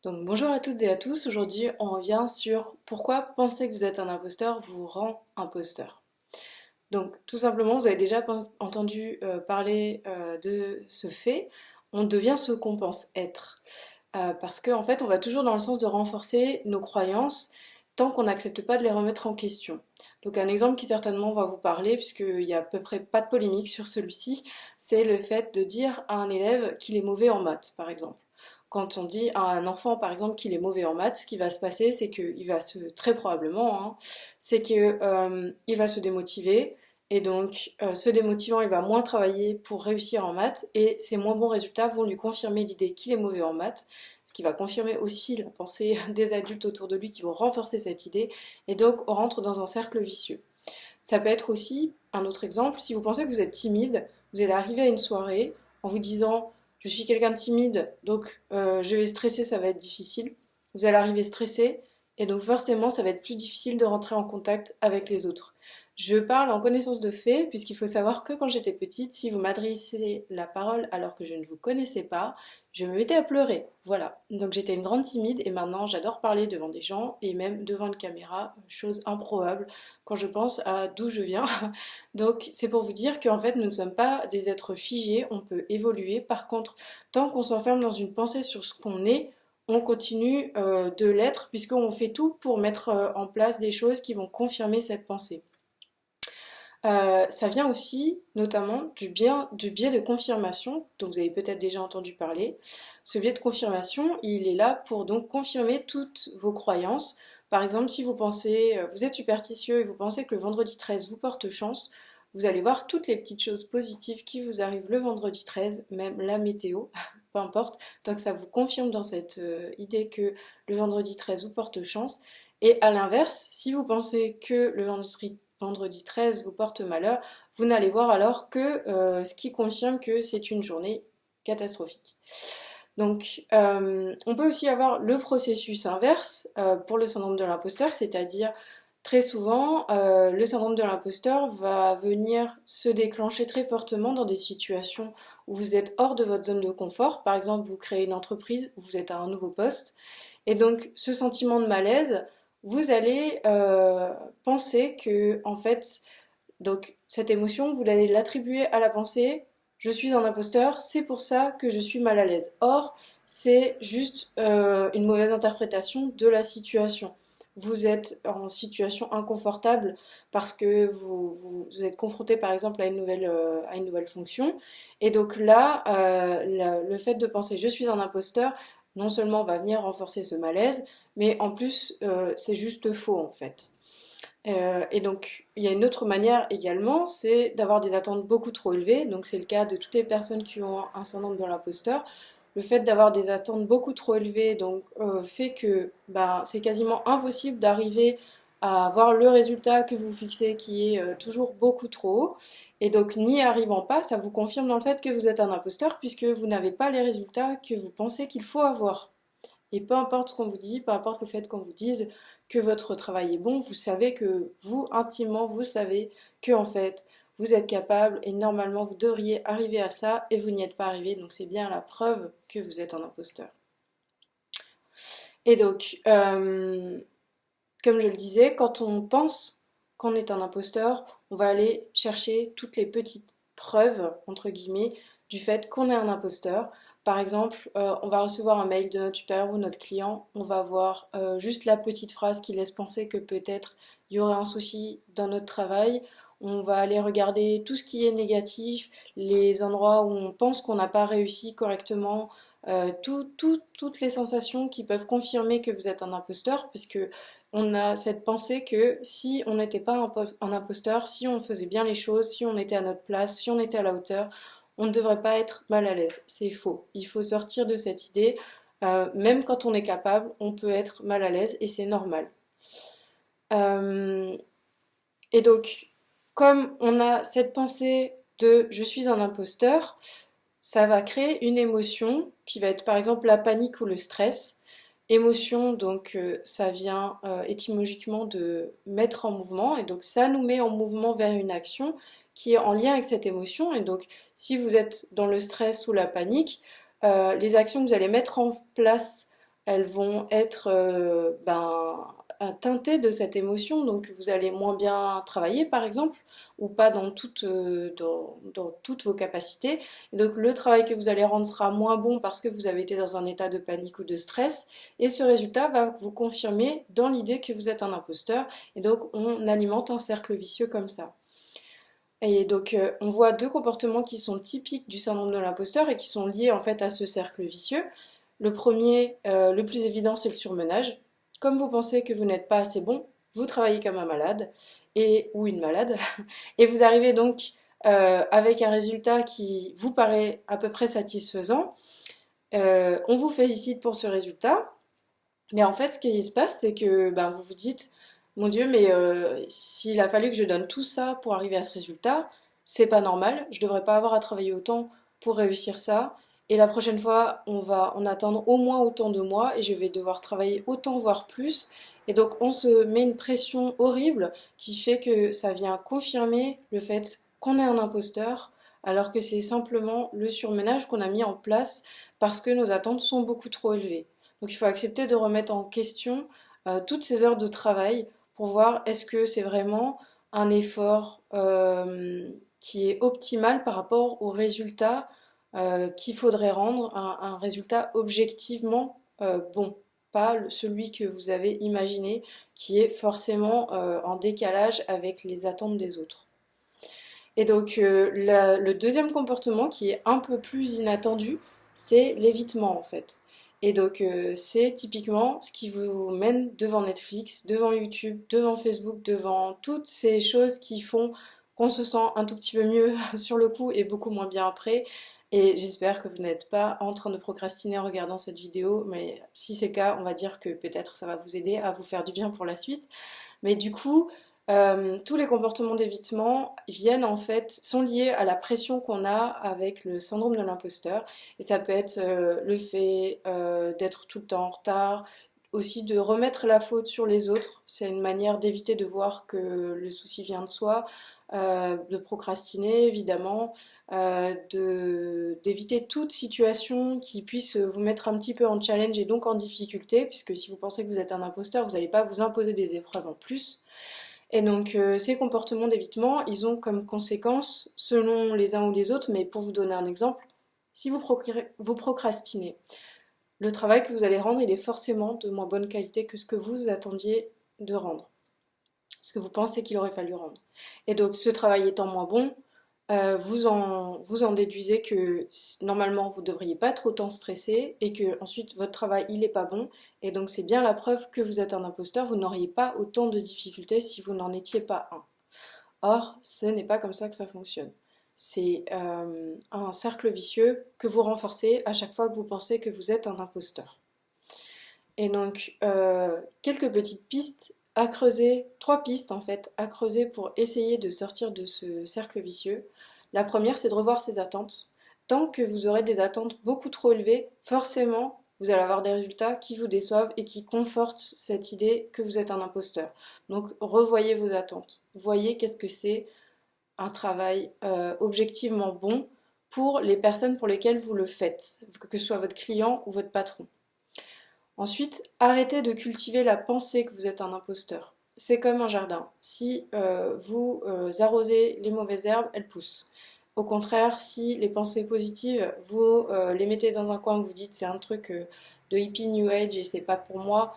Donc bonjour à toutes et à tous, aujourd'hui on revient sur pourquoi penser que vous êtes un imposteur vous rend imposteur. Donc tout simplement, vous avez déjà entendu parler de ce fait, on devient ce qu'on pense être. Parce qu'en fait on va toujours dans le sens de renforcer nos croyances tant qu'on n'accepte pas de les remettre en question. Donc un exemple qui certainement va vous parler, puisqu'il n'y a à peu près pas de polémique sur celui-ci, c'est le fait de dire à un élève qu'il est mauvais en maths, par exemple. Quand on dit à un enfant, par exemple, qu'il est mauvais en maths, ce qui va se passer, c'est qu'il va très probablement, c'est qu'il va se démotiver, et donc se démotivant, il va moins travailler pour réussir en maths, et ses moins bons résultats vont lui confirmer l'idée qu'il est mauvais en maths, ce qui va confirmer aussi la pensée des adultes autour de lui qui vont renforcer cette idée, et donc on rentre dans un cercle vicieux. Ça peut être aussi un autre exemple, si vous pensez que vous êtes timide, vous allez arriver à une soirée en vous disant je suis quelqu'un de timide, donc je vais stresser, ça va être difficile. Vous allez arriver stressé, et donc forcément ça va être plus difficile de rentrer en contact avec les autres. Je parle en connaissance de fait, puisqu'il faut savoir que quand j'étais petite, si vous m'adressiez la parole alors que je ne vous connaissais pas, je me mettais à pleurer. Voilà. Donc j'étais une grande timide et maintenant j'adore parler devant des gens et même devant une caméra, chose improbable quand je pense à d'où je viens. Donc c'est pour vous dire qu'en fait nous ne sommes pas des êtres figés, on peut évoluer. Par contre, tant qu'on s'enferme dans une pensée sur ce qu'on est, on continue de l'être puisqu'on fait tout pour mettre en place des choses qui vont confirmer cette pensée. Ça vient aussi notamment du biais de confirmation, dont vous avez peut-être déjà entendu parler. Ce biais de confirmation, il est là pour donc confirmer toutes vos croyances. Par exemple, si vous pensez, vous êtes superstitieux et vous pensez que le vendredi 13 vous porte chance, vous allez voir toutes les petites choses positives qui vous arrivent le vendredi 13, même la météo, peu importe, tant que ça vous confirme dans cette idée que le vendredi 13 vous porte chance. Et à l'inverse, si vous pensez que le vendredi 13 vous porte malheur, vous n'allez voir alors que ce qui confirme que c'est une journée catastrophique. Donc, on peut aussi avoir le processus inverse pour le syndrome de l'imposteur, c'est-à-dire très souvent, le syndrome de l'imposteur va venir se déclencher très fortement dans des situations où vous êtes hors de votre zone de confort. Par exemple, vous créez une entreprise, vous êtes à un nouveau poste, et donc ce sentiment de malaise, vous allez penser que, en fait, donc cette émotion, vous allez l'attribuer à la pensée je suis un imposteur, c'est pour ça que je suis mal à l'aise. Or, c'est juste une mauvaise interprétation de la situation. Vous êtes en situation inconfortable parce que vous êtes confronté par exemple à une nouvelle fonction. Et donc là, le fait de penser je suis un imposteur, non seulement va venir renforcer ce malaise, mais en plus c'est juste faux en fait. Et donc, il y a une autre manière également, c'est d'avoir des attentes beaucoup trop élevées. Donc, c'est le cas de toutes les personnes qui ont un syndrome de l'imposteur. Le fait d'avoir des attentes beaucoup trop élevées donc, fait que ben, c'est quasiment impossible d'arriver à avoir le résultat que vous fixez qui est toujours beaucoup trop haut. Et donc, n'y arrivant pas, ça vous confirme dans le fait que vous êtes un imposteur puisque vous n'avez pas les résultats que vous pensez qu'il faut avoir. Et peu importe ce qu'on vous dit, peu importe le fait qu'on vous dise que votre travail est bon, vous savez que vous, intimement, vous savez que en fait, vous êtes capable et normalement vous devriez arriver à ça et vous n'y êtes pas arrivé. Donc c'est bien la preuve que vous êtes un imposteur. Et donc, comme je le disais, quand on pense qu'on est un imposteur, on va aller chercher toutes les petites preuves, entre guillemets, du fait qu'on est un imposteur. Par exemple, on va recevoir un mail de notre supérieur ou notre client, on va voir juste la petite phrase qui laisse penser que peut-être il y aurait un souci dans notre travail. On va aller regarder tout ce qui est négatif, les endroits où on pense qu'on n'a pas réussi correctement, toutes les sensations qui peuvent confirmer que vous êtes un imposteur, puisque on a cette pensée que si on n'était pas un imposteur, si on faisait bien les choses, si on était à notre place, si on était à la hauteur, on ne devrait pas être mal à l'aise. C'est faux. Il faut sortir de cette idée. Même quand on est capable, on peut être mal à l'aise et c'est normal. Euh, et donc, comme on a cette pensée de je suis un imposteur, ça va créer une émotion qui va être par exemple la panique ou le stress. Émotion, donc ça vient étymologiquement de mettre en mouvement, et donc ça nous met en mouvement vers une action qui est en lien avec cette émotion. Et donc si vous êtes dans le stress ou la panique, les actions que vous allez mettre en place elles vont être teintées de cette émotion, donc vous allez moins bien travailler par exemple, ou pas dans toutes vos capacités. Et donc le travail que vous allez rendre sera moins bon parce que vous avez été dans un état de panique ou de stress, et ce résultat va vous confirmer dans l'idée que vous êtes un imposteur, et donc on alimente un cercle vicieux comme ça. Et donc, on voit deux comportements qui sont typiques du syndrome de l'imposteur et qui sont liés en fait à ce cercle vicieux. Le premier, le plus évident, c'est le surmenage. Comme vous pensez que vous n'êtes pas assez bon, vous travaillez comme un malade ou une malade, et vous arrivez donc avec un résultat qui vous paraît à peu près satisfaisant. On vous félicite pour ce résultat, mais en fait, ce qui se passe, c'est que vous vous dites, mon Dieu, mais s'il a fallu que je donne tout ça pour arriver à ce résultat, c'est pas normal. Je devrais pas avoir à travailler autant pour réussir ça. Et la prochaine fois, on va en attendre au moins autant de moi et je vais devoir travailler autant, voire plus. Et donc, on se met une pression horrible qui fait que ça vient confirmer le fait qu'on est un imposteur, alors que c'est simplement le surménage qu'on a mis en place parce que nos attentes sont beaucoup trop élevées. Donc il faut accepter de remettre en question toutes ces heures de travail pour voir est-ce que c'est vraiment un effort qui est optimal par rapport au résultat qu'il faudrait rendre, un résultat objectivement bon, pas celui que vous avez imaginé qui est forcément en décalage avec les attentes des autres. Et donc le deuxième comportement qui est un peu plus inattendu, c'est l'évitement en fait. Et donc c'est typiquement ce qui vous mène devant Netflix, devant YouTube, devant Facebook, devant toutes ces choses qui font qu'on se sent un tout petit peu mieux sur le coup et beaucoup moins bien après. Et j'espère que vous n'êtes pas en train de procrastiner en regardant cette vidéo, mais si c'est le cas, on va dire que peut-être ça va vous aider à vous faire du bien pour la suite. Mais du coup, tous les comportements d'évitement viennent en fait, sont liés à la pression qu'on a avec le syndrome de l'imposteur. Et ça peut être le fait d'être tout le temps en retard, aussi de remettre la faute sur les autres. C'est une manière d'éviter de voir que le souci vient de soi, de procrastiner évidemment, d'éviter toute situation qui puisse vous mettre un petit peu en challenge et donc en difficulté, puisque si vous pensez que vous êtes un imposteur, vous n'allez pas vous imposer des épreuves en plus. Et donc ces comportements d'évitement, ils ont comme conséquence, selon les uns ou les autres, mais pour vous donner un exemple, si vous procrastinez, le travail que vous allez rendre, il est forcément de moins bonne qualité que ce que vous attendiez de rendre, ce que vous pensez qu'il aurait fallu rendre. Et donc ce travail étant moins bon, vous en déduisez que normalement vous ne devriez pas être autant stressé et que ensuite votre travail il n'est pas bon, et donc c'est bien la preuve que vous êtes un imposteur, vous n'auriez pas autant de difficultés si vous n'en étiez pas un. Or, ce n'est pas comme ça que ça fonctionne. C'est un cercle vicieux que vous renforcez à chaque fois que vous pensez que vous êtes un imposteur. Et donc, quelques petites pistes à creuser, trois pistes en fait, à creuser pour essayer de sortir de ce cercle vicieux. La première, c'est de revoir ses attentes. Tant que vous aurez des attentes beaucoup trop élevées, forcément, vous allez avoir des résultats qui vous déçoivent et qui confortent cette idée que vous êtes un imposteur. Donc, revoyez vos attentes. Voyez qu'est-ce que c'est un travail objectivement bon pour les personnes pour lesquelles vous le faites, que ce soit votre client ou votre patron. Ensuite, arrêtez de cultiver la pensée que vous êtes un imposteur. C'est comme un jardin. Si vous arrosez les mauvaises herbes, elles poussent. Au contraire, si les pensées positives, vous les mettez dans un coin, vous dites c'est un truc de hippie new age et c'est pas pour moi,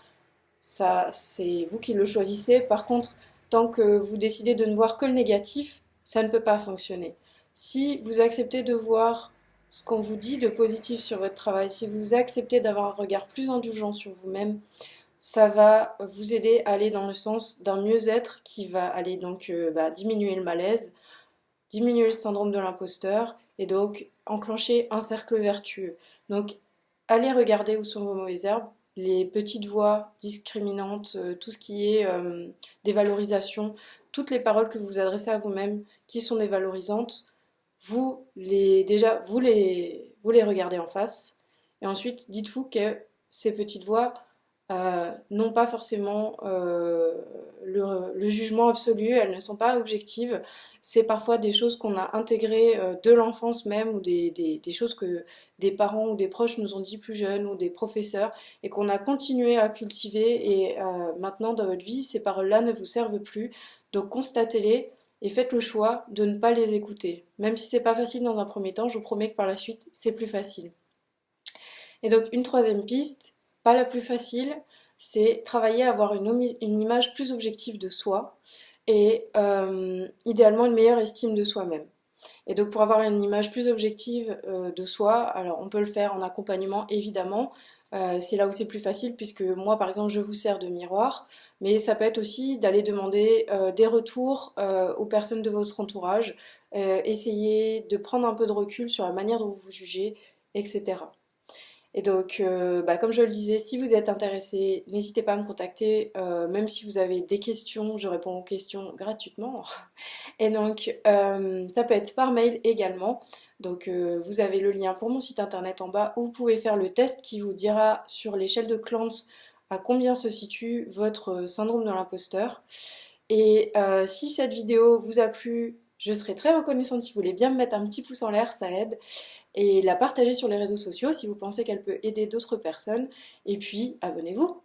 ça c'est vous qui le choisissez. Par contre, tant que vous décidez de ne voir que le négatif, ça ne peut pas fonctionner. Si vous acceptez de voir ce qu'on vous dit de positif sur votre travail, si vous acceptez d'avoir un regard plus indulgent sur vous-même, ça va vous aider à aller dans le sens d'un mieux-être qui va aller donc diminuer le malaise, diminuer le syndrome de l'imposteur et donc enclencher un cercle vertueux. Donc allez regarder où sont vos mauvaises herbes, les petites voix discriminantes, tout ce qui est dévalorisation, toutes les paroles que vous adressez à vous-même qui sont dévalorisantes, vous les regardez en face et ensuite dites-vous que ces petites voix, n'ont pas forcément le jugement absolu, elles ne sont pas objectives. C'est parfois des choses qu'on a intégrées de l'enfance même, ou des choses que des parents ou des proches nous ont dit plus jeunes, ou des professeurs, et qu'on a continué à cultiver, et maintenant dans votre vie, ces paroles-là ne vous servent plus. Donc constatez-les et faites le choix de ne pas les écouter. Même si c'est pas facile dans un premier temps, je vous promets que par la suite, c'est plus facile. Et donc une troisième piste, pas la plus facile, c'est travailler à avoir une image plus objective de soi, et idéalement une meilleure estime de soi-même. Et donc pour avoir une image plus objective de soi, alors on peut le faire en accompagnement évidemment. C'est là où c'est plus facile, puisque moi par exemple je vous sers de miroir, mais ça peut être aussi d'aller demander des retours aux personnes de votre entourage, essayer de prendre un peu de recul sur la manière dont vous vous jugez, etc. Et donc, comme je le disais, si vous êtes intéressé, n'hésitez pas à me contacter, même si vous avez des questions, je réponds aux questions gratuitement. Et donc, ça peut être par mail également. Donc, vous avez le lien pour mon site internet en bas, où vous pouvez faire le test qui vous dira sur l'échelle de Clance à combien se situe votre syndrome de l'imposteur. Et si cette vidéo vous a plu, je serais très reconnaissante si vous voulez bien me mettre un petit pouce en l'air, ça aide, et la partager sur les réseaux sociaux si vous pensez qu'elle peut aider d'autres personnes. Et puis, abonnez-vous!